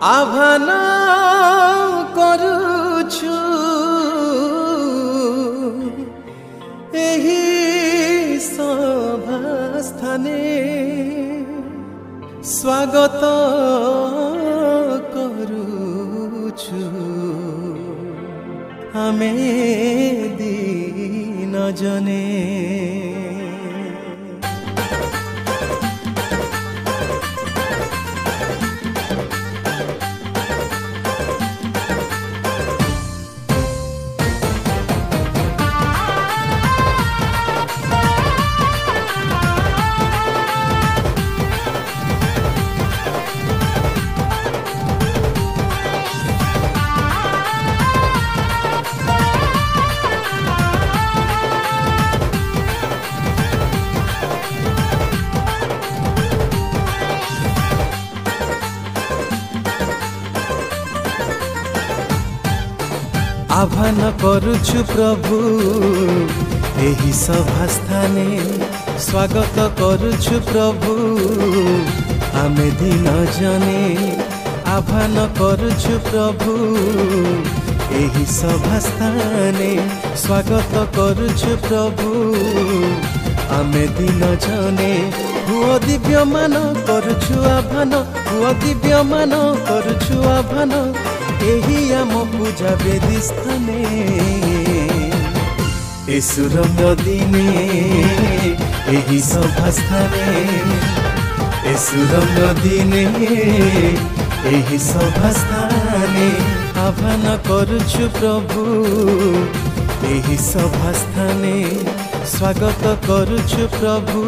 आह्वान करुछु एही सभास्थाने स्वागत करुछु आमे दिन जने। आह्वान करुछु प्रभु एही सभास्थाने स्वागत करुछु प्रभु आमे दिन जने। आह्वान करुछु प्रभु एही सभास्थाने स्वागत करुछु प्रभु आमे दिन जने। हुओ दिव्यमान करुछु आह्वान, हुओ दिव्यमान करुछु आह्वान एही आम पूजा वेदी स्थाने। एसुरंग दिने एही सभास्थाने, एसुरंग दिने एही सभास्थाने आह्वान करुछु प्रभु एही सभास्थाने स्वागत करुछु प्रभु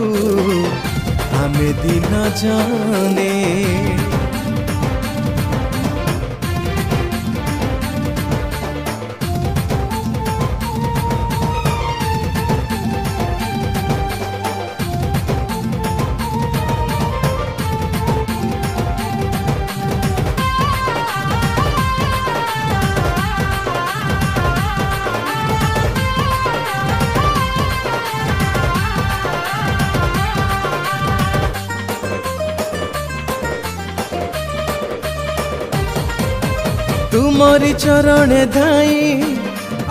आमे दिन जने। तुमरी चरणे धाई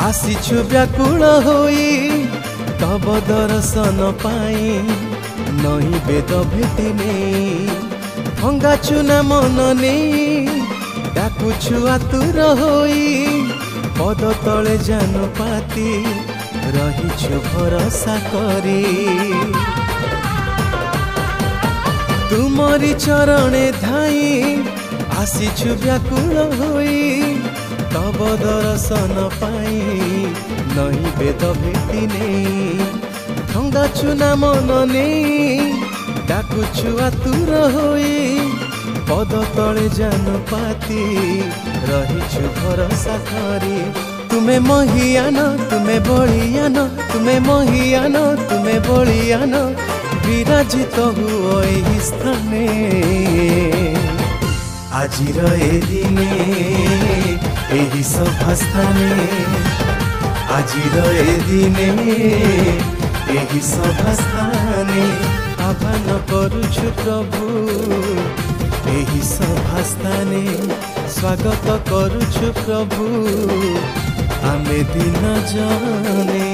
आसीछु व्याकुल होई तब दर्शन पाई नई बेद भेटिने। भंगाछु न मन नहीं डाकुछु आतुर होई पद तले जान पाती रहिछु भरोसा करी। तुमरी चरणे धाई आसीछु व्याकुल होई तब दर्शन पाई नई बेद भेटिने। भंगाछु न मन नहीं डाकुछु आतुर होई पद तले जान पाती रहिछु भरोसा करी। तुमे महियान तुमे बलियान, तुमे महियान तुमे बलियान विराजित हुओ एही स्थाने। आजिर ए दिने एही सभास्थाने, आजिर ए दिने एही सभास्थाने आह्वान करुछु प्रभु एही सभास्थाने स्वागत करुछु प्रभु आमे दिन जने।